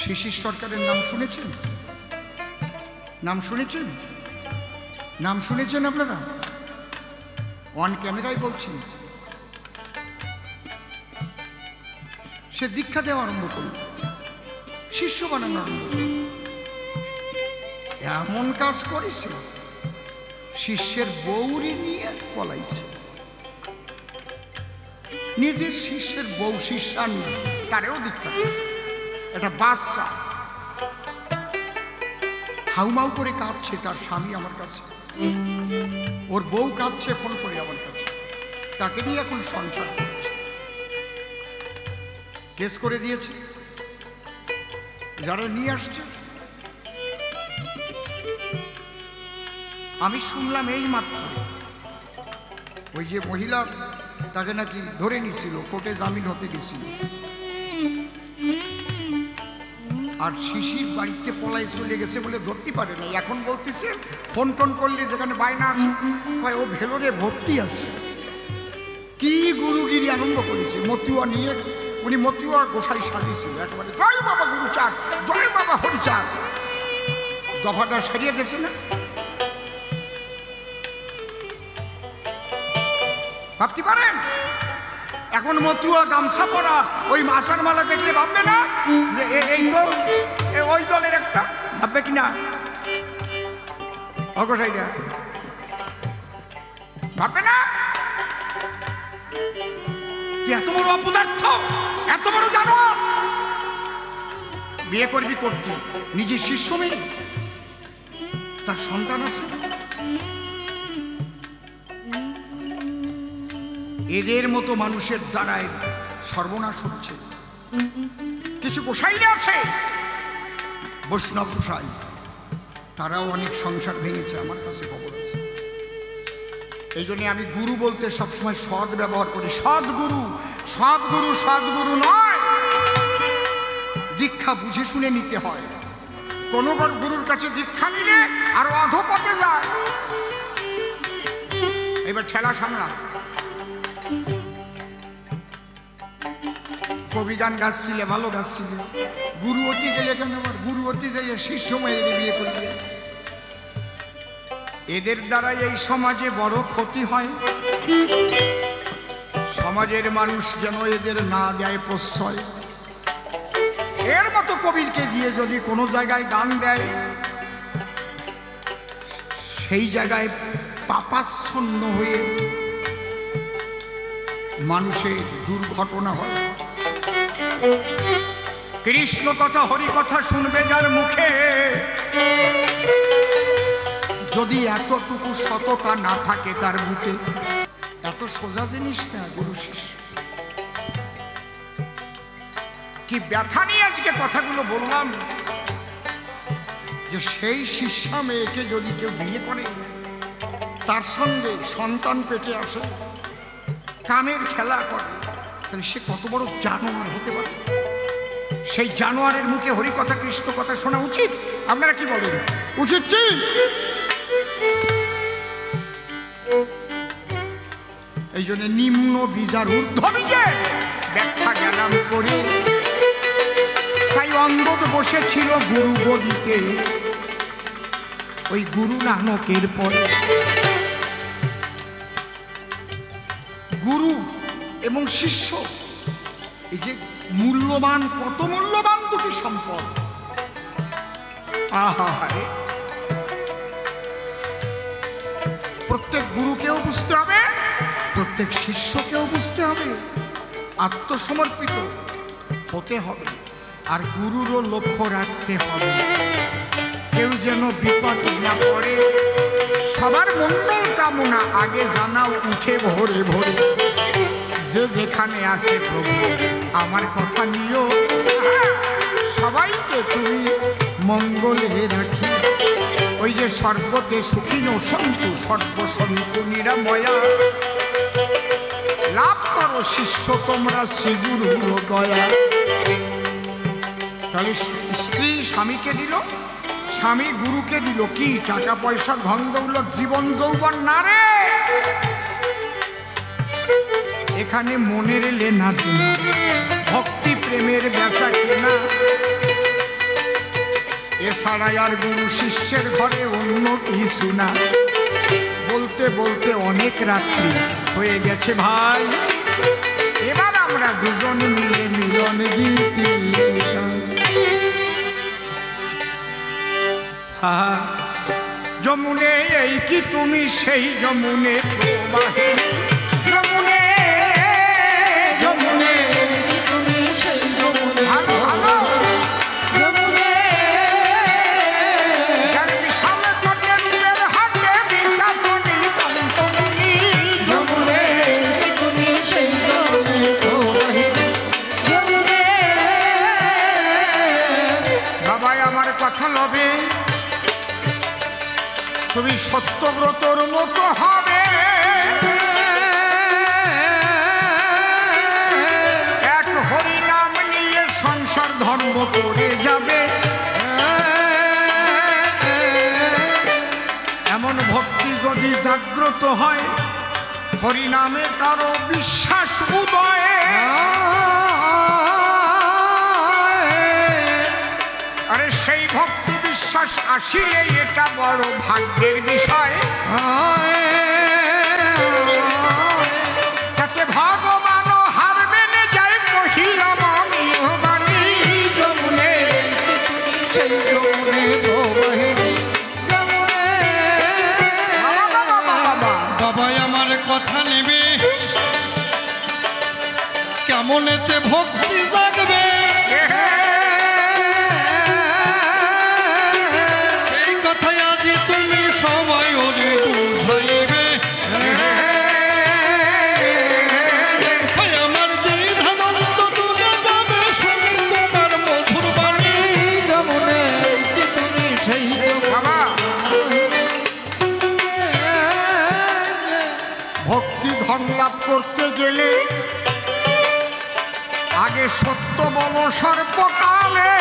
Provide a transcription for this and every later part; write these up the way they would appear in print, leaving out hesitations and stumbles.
শিশির সরকারের নাম শুনেছেন? নাম শুনেছেন? নাম শুনেছেন আপনারা? অন ক্যামেরায় বলছি। সে দীক্ষা দেওয়া আরম্ভ করল, শিষ্য বানানো আরম্ভ করল। এমন কাজ করেছে, শিষ্যের বউরি নিয়ে পলাইছে। নিজের শিষ্যের বউ শিষ্যা নিয়ে তারেও দীক্ষা দিয়েছে। একটা বাচ্চা হাউমাউ করে কাঁদছে, তার স্বামী আমার কাছে, ওর বউ কাঁদছে ফোন করে আমার কাছে, তাকে নিয়ে এখন সংসার করছে। কেস করে দিয়েছে যারা নিয়ে আসছে। আমি শুনলাম এই মাত্র ওই যে মহিলা তাকে নাকি ধরে নিছিল, কোর্টে জামিন হতে গেছিল, আর শিশির বাড়িতে পলাই চলে গেছে বলে ধরতে পারে না। এখন বলতেছে ফোন টোন করলে যেখানে বায়না আছে, ও ভেলোরে ভর্তি আছে। কি গুরুগিরি আরম্ভ করেছে মতুয়া নিয়ে। উনি মতুয়া গোসাই সাজিয়েছিল একেবারে, জয় বাবা গুরুচাঁদ, জয় বাবা হরিচাঁদ। দফাটা সারিয়ে দিয়েছে না? ভাবতে পারেন? এখন মতুয়া গামছা পরা ওই মাসার মালা দেখলে ভাববে না যে এই তো ওই দলের একটা? ভাববে কিনা অগোসাইরা? ভাববে না? এত বড় অপদার্থ, এত বড় জানোয়ার। বিয়ে করবি করতে নিজের শিষ্য মেয়ে, তার সন্তান আছে। এদের মতো মানুষের দ্বারাই সর্বনাশ হচ্ছে। কিছু গোসাইরা আছে, বৈষ্ণব গোসাই, তারাও অনেক সংসার ভেঙেছে, আমার কাছে খবর আছে। এই জন্য আমি গুরু বলতে সবসময় সৎ ব্যবহার করি। সদ্গুরু, সদ্গুরু, সদ্গুরু নয়। দীক্ষা বুঝে শুনে নিতে হয়। কোন গুরুর কাছে দীক্ষা নিলে আর অধপথে যায়। এবার ঠেলা সামলা। কবি গান গাচ্ছিলে, ভালো গাচ্ছিলে, গুরু অতি গেলে কেন? আবার গুরু অতি যাইয়া শিষ্য মেয়ের বিয়ে করলে। এদের দ্বারা এই সমাজে বড় ক্ষতি হয়। সমাজের মানুষ যেন এদের না দেয় প্রশ্রয়। এর মতো কবিরকে দিয়ে যদি কোনো জায়গায় গান দেয়, সেই জায়গায় পাপাচ্ছন্ন হয়ে মানুষের দুর্ঘটনা হয়। কৃষ্ণ কথা, হরি কথা শুনবে যার মুখে, যদি এতটুকু সততা না থাকে তার বুকে, এত সোজা জিনিস না গুরু শিষ্য। কি ব্যথা নিয়ে আজকে কথাগুলো বললাম, যে সেই শিষ্যা মেয়েকে যদি কেউ বিয়ে করে, তার সঙ্গে সন্তান পেটে আসে, কামের খেলা করে, তাহলে সে কত বড় জানোয়ার হতে পারে। সেই জানোয়ারের মুখে হরি কথা, কৃষ্ণ কথা শোনা উচিত? আপনারা কি বলেন, উচিত কি? এই জন্য নিম্ন বীজার ঊর্ধ্ব বীজে ব্যাখ্যা গেলাম করে। তাই অন্ধত বসেছিল গুরু গদিতে, ওই গুরু নানকের পরে। গুরু এবং শিষ্য, এই যে মূল্যবান, কত মূল্যবান দুটি সম্পদ। আহারে, প্রত্যেক গুরুকেও বুঝতে হবে, প্রত্যেক শিষ্যকেও বুঝতে হবে, আত্মসমর্পিত হতে হবে, আর গুরুরও লক্ষ্য রাখতে হবে কেউ যেন বিপদে না পড়ে। সবার মঙ্গল কামনা আগে জানাও উঠে ভোরে ভোরে, যে যেখানে আসে প্রভু আমার কথা নিও, সবাইকে তুমি মঙ্গলে রাখি। ওই যে সর্বতে সুখিন সন্তু, সর্বসন্তু নিরাময়া, লাভ করো শিষ্য তোমরা শ্রীগুরুর দয়া। তাহলে স্ত্রী স্বামীকে দিল, স্বামী গুরুকে দিল, কি টাকা পয়সা ধন দৌলত জীবন যৌবন না রে, এখানে মনের লেনা দেনা, ভক্তি প্রেমের বেচা কেনা। এছাড়াই আর গুরু শিষ্যের ঘরে অন্য কিছু না। বলতে বলতে অনেক রাত্রি হয়ে গেছে ভাই, এবার আমরা দুজন মিলে মিলন গীত যমুনে এই কি তুমি সেই যমুনে প্রবাহে, যমুনে যমুনে তুমি সেই যমুনে, ভালো ভালো যমুনে বিশাল জটের হাতে বিকাতনি তন্তনি, যমুনে তুমি সেই যমুনে প্রবাহে, যমুনে। বাবাই আমার কথা লবে, তুমি সত্যব্রতর মতো হবে, এক হরিনাম নিয়ে সংসার ধর্ম করে যাবে। এমন ভক্তি যদি জাগ্রত হয়, হরিনামে কারো বিশ্বাস উদয়, আরে সেই ভক্তি বিশ্বাস আসিলে এটা বড় ভাগ্যের বিষয়। যাতে ভগবান হারবেন যাই কহিলাম আমিও বাণী, যমুনে সেই যমুনে প্রবাহে, যমুনে। বাবাই আমার কথা নেবে, কেমন এতে ভক্তি জাগবে, তুমি সবাই ওরে বুঝাইবে। আমার দ্বিধানন্ত দূরে যাবে, শুনি তোমার মধুর বাণী, যমুনে তুমি সেই বাবা। ভক্তি ধন লাভ করতে গেলে আগে সত্য বল সর্বকালে,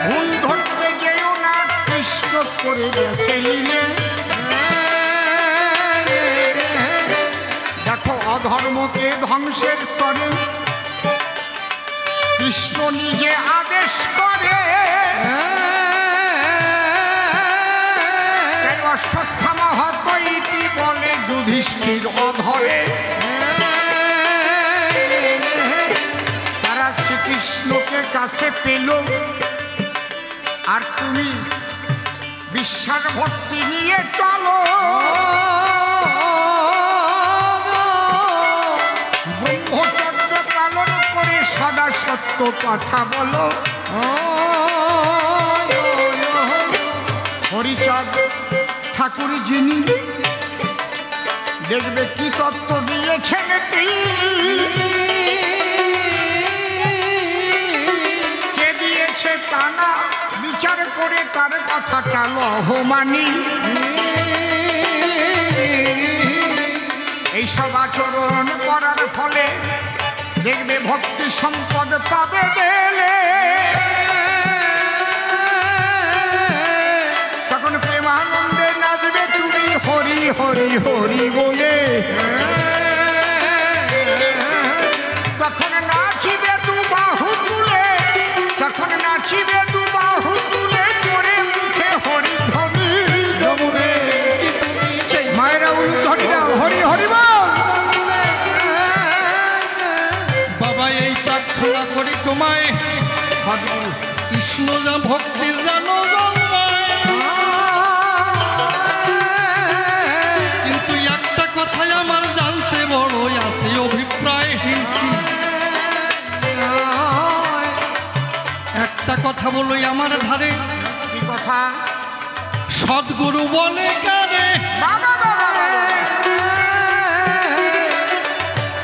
ভুল ধরতে যেও না কৃষ্ণ করে গেছে লীলে। দেখো অধর্মকে ধ্বংসের করে কৃষ্ণ নিজে আদেশ করে, অশ্বত্থামা হত ইতি বলে যুধিষ্ঠির অধরে। তারা শ্রীকৃষ্ণকে কাছে পেল, আর তুমি বিশ্বাস ভক্তি নিয়ে চলো, ব্রহ্মচর্য পালন করে সদা সত্য কথা বলো। হরিচাঁদ ঠাকুর যিনি দেখবে কি তত্ত্ব দিয়েছেন কে দিয়েছে তা না বিচার করে তার কথাটা লহমানি। এইসব আচরণ করার ফলে দেখবে ভক্তি সম্পদ পাবে গেলে, তখন প্রেমানন্দে নাচবে তুমি হরি হরি হরি বলে, তখন নাচিবে দু বাহু তুলে, তখন নাচিবে দু বাহু তুলে করে মুখে হরি ধ্বনি, যমুনে মায়েরা উলুধ্বনি দাও হরি হরি বল। বাবা এই প্রার্থনা করি তোমায়, সদ্গুরু কৃষ্ণ যা ভক্তি জানো জন্মায়, কিন্তু একটা কথাই আমার জানতে বড়ই আছে অভিপ্রায়। একটা কথা বলোই আমার ধারে, কি কথা? সদ্গুরু বলে কারে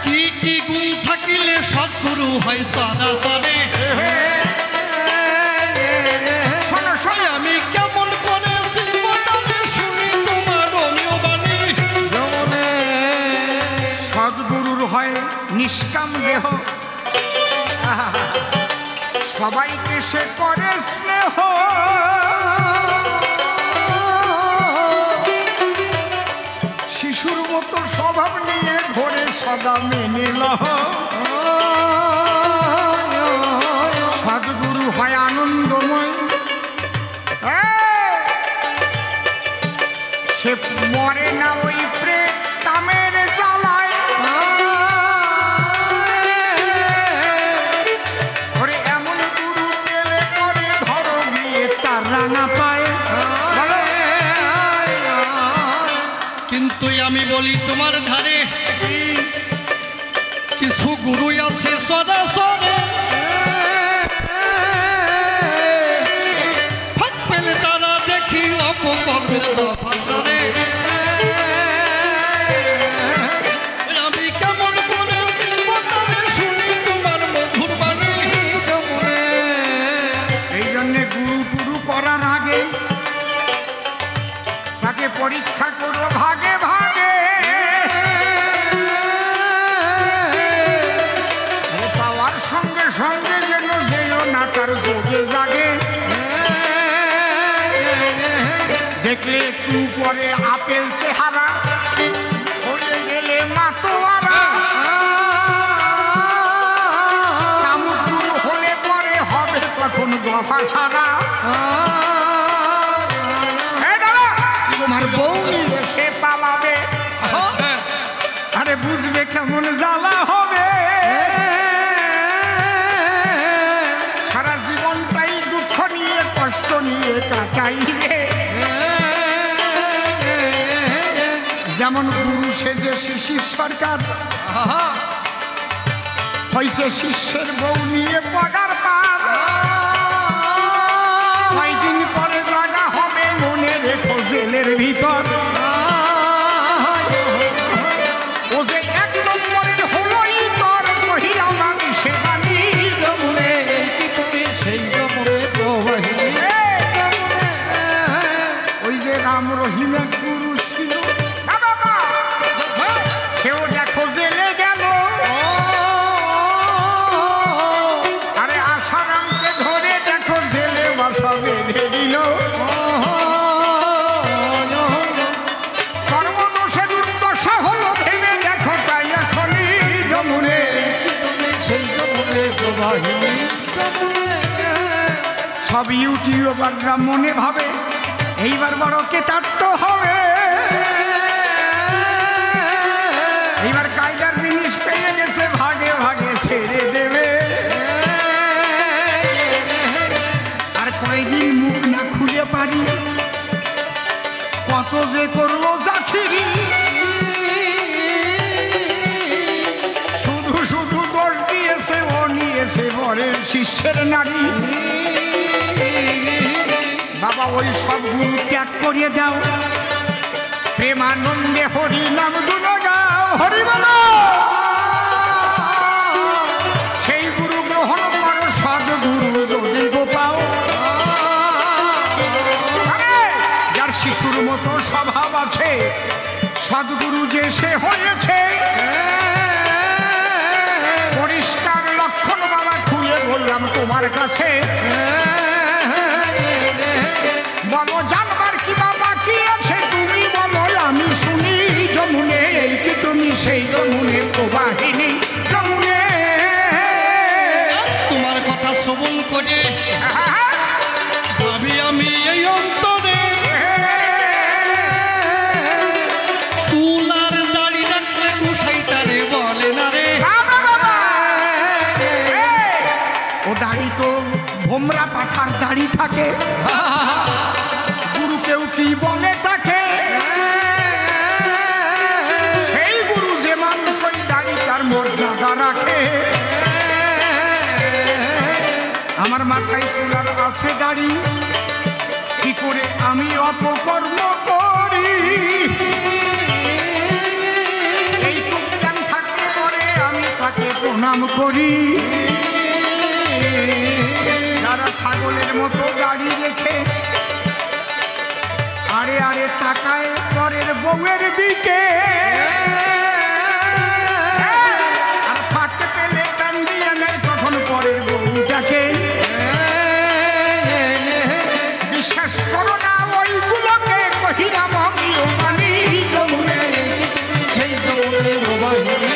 কি কি গুণ থাকিলে সদ্গুরু হয় সাদা সারে। আমি কেমন করে শুনি তোমার রমিও বাণী, সদ্গুরুর হয় নিষ্কাম দেহ, সবাইকে সে করে স্নেহ, শিশুর মতো স্বভাব নিয়ে ঘরে সদা মেনে লহ। মরে না ওই প্রেতামের জ্বালায়। ওরে এমন গুরু পেলে পরে ধরো গিয়ে তার রাঙা পায়ে। কিন্তু আমি বলি তোমার ধারে কিছু গুরু আছে সদাসরে, ফাঁক পেলে তারা দেখি অপকর্মের দফারে। আমি কেমন করে শুনি তোমার মধুর বাণী। এই জন্যে গুরু টুরু করার আগে তাকে পরীক্ষা করো ভাগে ভাগে। পাওয়ার সঙ্গে সঙ্গে যেন যেন না তার যোগে জাগে। দেখলে একটু পরে আপেল চেহারা, হয়ে গেলে মাতোয়ারা। কামুক গুরু হলে পরে হবে তখন গফা সারা। তোমার বউ নিয়ে সে পালাবে, আরে বুঝবে কেমন জ্বালা হবে। সারা জীবনটাই দুঃখ নিয়ে কষ্ট নিয়ে কাটাইবে। যেমন গুরু সেজে শিশির সরকার হয়েছে শিষ্যের বউ নিয়ে পগার পার। কয়দিন পরে জায়গা হবে মনে রেখো জেলের ভিতর। ও যে এক নম্বরের হলোই তোর মহিলা মানি সে মানি জমুনে সেই জমুনে ওই যে রাম রহিম এক গুরু ছিল, সেও দেখো জেলে গেল। আরে আশারামকে ধরে দেখো জেলে বাসা বেঁধে দিল। কর্মদোষের দুর্দশা হলো ভেবে দেখো তাই এখনই যমুনে সেই যমুনে প্রবাহিনী। সব ইউটিউবাররা মনে ভাবে এইবার বড় কেতাত্ত হবে, এইবার কায়দার জিনিস পেয়ে গেছে ভাগে ভাগে ছেড়ে দেবে। আর কয়েকদিন মুখ না খুলে পারি কত যে করলো চাকরি। শুধু শুধু দোষ দিয়েছে ও নিয়েছে বরের শিষ্যের নারী। বাবা ওই সব গুরু ত্যাগ করিয়ে দাও, প্রেমানন্দে হরি নাম গুলো গাও, হরি বলো। সেই গুরু গ্রহণ করো, সদ্গুরু যদি গো পাও। যার শিশুর মতো স্বভাব আছে, সদ্গুরু যে সে হয়েছে। পরিষ্কার লক্ষণ বাবা খুঁজে বললাম তোমার কাছে। বলো জানবার কি বাবা কি আছে তুমি বলো আমি শুনি। যমুনে এই কি তুমি সেই যমুনে প্রবাহিনী যমুনে। তোমার কথা শ্রবণ করে ভাবি আমি এই অন্তরে চুল আর দাড়ি রাখলে গোসাই তারে বলে না রে। ও দাড়ি তো ভোমরা পাঠার দাড়ি থাকে, গুরু কেউ কি বলে তাকে। সেই গুরু যে মানুষ ওই দাড়ি তার মর্যাদা রাখে। আমার মাথায় চুলার আছে দাড়ি, কি করে আমি অপকর্ম করি। এইটুক জ্ঞান থাকতে পরে আমি তাকে প্রণাম করি। যারা ছাগলের মতো গাড়ি রেখে আরে আরে তাকায় পরের বউয়ের দিকে, আর ফাঁকতে পেলে টান দিয়ে নেয় তখন পরের বউটাকে। বিশ্বাস করো না ওইগুলোকে, কহিলাম আমিও মানি যমুনে সেই যমুনে প্রবাহিনী।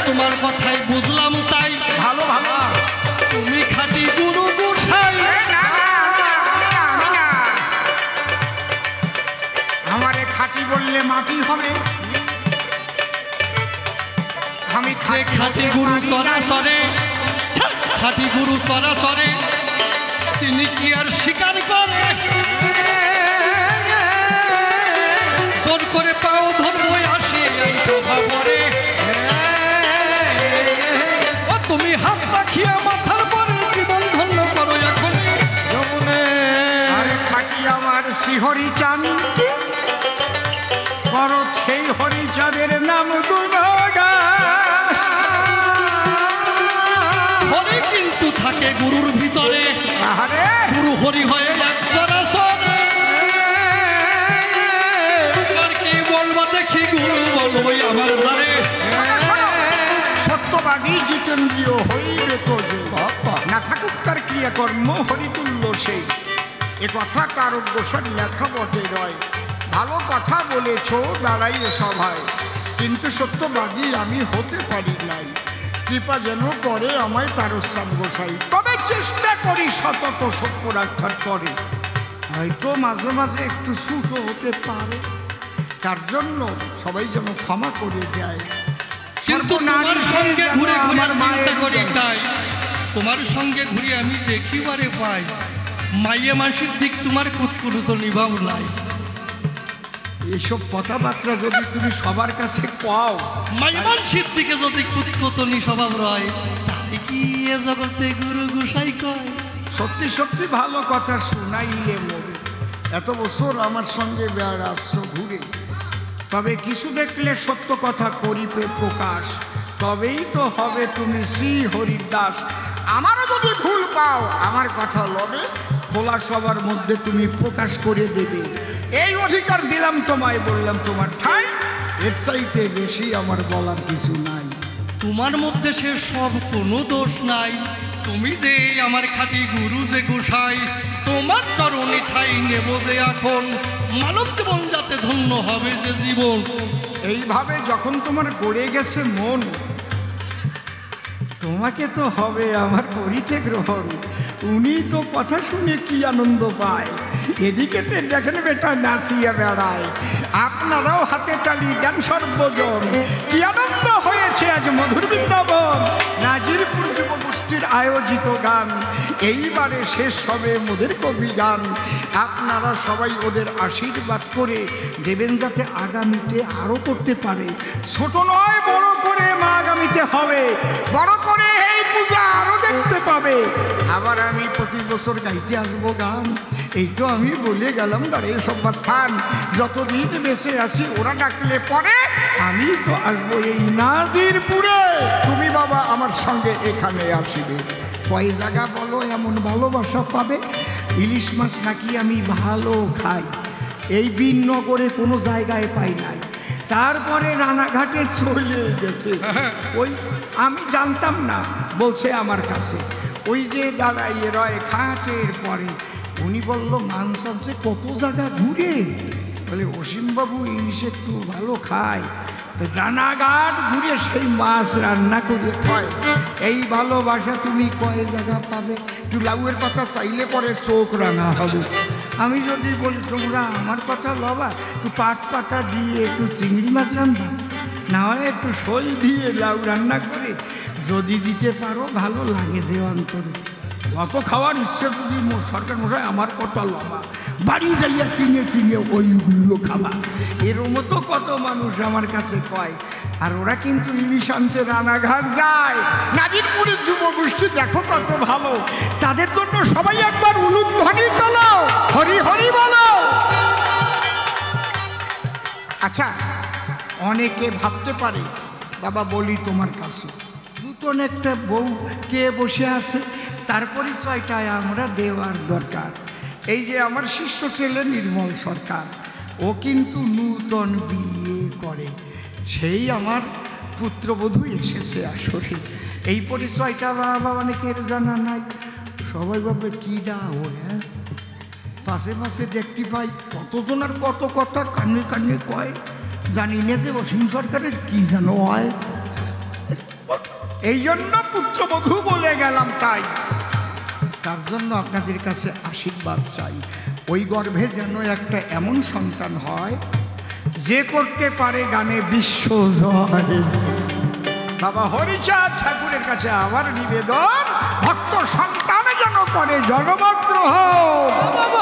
তোমার কথাই বুঝলাম তাই ভালো ভালো তুমি খাঁটি গুরু গোসাই। মাটি হবে। আমি সে খাঁটি গুরু সরাসরে, খাঁটি গুরু সরাসরে তিনি কি আর স্বীকার করে? জোর করে পাও ধর্ম আসে এই সভা পরে। ও তুমি হাত রাখিয়া মাথার পরে জীবন ধন্য করো এখন। আরে খাটি আমার শ্রীহরি চান করো সেই হরিচাঁদের নাম গুণগান। হরি কিন্তু থাকে গুরুর ভিতরে, আরে গুরু হরি হয়ে এক সরাসরে। আর কি বলবো দেখি গুরু বলবো আমার ধারে। সত্যবাদী জিতেন্দ্রীয় হইবে তো যে না থাকুক তার ক্রিয়াকর্ম হরিতুল্য সেই। এ কথা কারক গোসার লেখা বটে নয়। ভালো কথা বলেছ দাঁড়াইয়ে সভায়, কিন্তু সত্যবাদী আমি হতে পারি নাই। কৃপা যেন করে আমায় তারস্থান গোসাই, তবে চেষ্টা করি সতত সত্য রক্ষার করে। হয়তো মাঝে মাঝে একটু ছুটো হতে পারে, তার জন্য সবাই যেন ক্ষমা করে দেয়। কিন্তু তোমার সঙ্গে ঘুরে ঘুরে চিন্তা করি তাই, তোমার সঙ্গে ঘুরে আমি দেখিবারে পাই মাইয়ে মাসির দিক তোমার কুতকুরু তো নিভাব নাই। এইসব কথাবার্তা যদি তুমি সবার কাছে পাও, মাইয়ে মাসির দিকে যদি কুতকুতনি স্বভাব রয়, তাহলে কি এ জগতে গুরু গোসাই কয়? সত্যি সত্যি ভালো কথা শোনাইলে মরে। এত বছর আমার সঙ্গে বেড়াচ্ছ ঘুরে, তবে কিছু দেখলে সত্য কথা করিবে প্রকাশ, তবেই তো হবে তুমি শ্রী হরির দাস। আমারও যদি ভুল পাও আমার কথা লবে, খোলা সবার মধ্যে তুমি প্রকাশ করে দেবে। এই অধিকার দিলাম তোমায়, বললাম তোমার ঠাই। এর চাইতে বেশি আমার বলার কিছু নাই। তোমার মধ্যে সে সব কোনো দোষ নাই। তুমি যে আমার খাঁটি গুরু যে গোসাই, তোমার চরণে ঠাই নেব যে এখন। মানব জীবন যাতে ধন্য হবে যে জীবন। এইভাবে যখন তোমার গড়ে গেছে মন, তোমাকে তো হবে আমার করিতে গ্রহণ। উনি তো কথা শুনে কি আনন্দ পায়, এদিকে তো দেখেন বেটা নাচিয়া বেড়ায়। আপনারাও হাতে তালি দেন সর্বজন, কি আনন্দ হয়েছে আজ মধুর বৃন্দাবন। নাজিরপুর যুব গোষ্ঠীর আয়োজিত গান এইবারে শেষ হবে মোদের কবি গান। আপনারা সবাই ওদের আশীর্বাদ করে দেবেন যাতে আগামীতে আরও করতে পারে। ছোট নয়, বড় করে মা আগামীতে হবে, বড় করে এই পূজা আরও দেখতে পাবে। আবার আমি প্রতি বছর গাইতে আসবো গান, এই তো আমি বলে গেলাম দাঁড়িয়ে সব্বাস্থান। যতদিন বেঁচে আছি ওরা ডাকলে পরে আমি তো আসবো এই নাজিরপুরে। তুমি বাবা আমার সঙ্গে এখানে আসিবে। কয় জায়গা বলো এমন ভালোবাসা পাবে? ইলিশ মাছ নাকি আমি ভালো খাই, এই বিনগরে কোনো জায়গায় পাই নাই। তারপরে রানাঘাটে চলে গেছে, ওই আমি জানতাম না, বলছে আমার কাছে ওই যে দাঁড়াইয়ে রয় খাটের পরে। উনি বলল মাংস আনছে কত জায়গা ঘুরে, বলে অসীমবাবু ইলিশ একটু ভালো খায়, তো রানাঘাট ঘুরে সেই মাছ রান্না করে খায়। এই ভালোবাসা তুমি কয় জায়গা পাবে? একটু লাউয়ের পাতা চাইলে পরে চোখ রাঙা হবে। আমি যদি বলি তোমরা আমার কথা লবা, একটু পাট পাতা দিয়ে একটু চিংড়ি মাছ রান্না, না হয় একটু শোল দিয়ে লাউ রান্না করে যদি দিতে পারো ভালো লাগে যে অন্তরে। অত খাওয়ার ইচ্ছে যদি সরকার মশাই আমার কথা লবা, বাড়ি যাইয়া কিনে কিনে ওইগুলো খাবা। এর মতো কত মানুষ আমার কাছে কয়। আর ওরা কিন্তু ইলিশ আনতে রানাঘাট যায়। নাজিরপুরের যুব গোষ্ঠী দেখো কত ভালো, তাদের জন্য সবাই একবার উলুধ্বনি তোলো, হরি হরি বলো। আচ্ছা, অনেকে ভাবতে পারে বাবা বলি তোমার কাছে নূতন একটা বউ কে বসে আছে, তার পরিচয়টা আমরা দেওয়ার দরকার। এই যে আমার শিষ্য ছেলে নির্মল সরকার, ও কিন্তু নূতন বিয়ে করে, সেই আমার পুত্রবধূ এসেছে আসরে। এই পরিচয়টা বাবা অনেকের জানা নাই। সবাই ভাবে কী ডা ও, হ্যাঁ পাশে পাশে দেখতে পাই কতজনের কত কথা কানে কানে কয়, জানি না যে অসীম সরকারের কি যেন হয়। এই জন্য পুত্রবধূ বলে গেলাম। তাই তার জন্য আপনাদের কাছে আশীর্বাদ চাই, ওই গর্ভে যেন একটা এমন সন্তান হয় যে করতে পারে গানে বিশ্ব জয়। বাবা হরিচাঁদ ঠাকুরের কাছে আমার নিবেদন, ভক্ত সন্তান যেন করে জন্মগ্রহণ।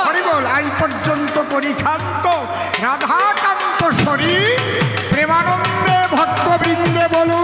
হরি বল। আই পর্যন্ত করি ক্ষান্ত রাধাকান্ত শরীর, প্রেমানন্দে ভক্তবৃন্দে বলুন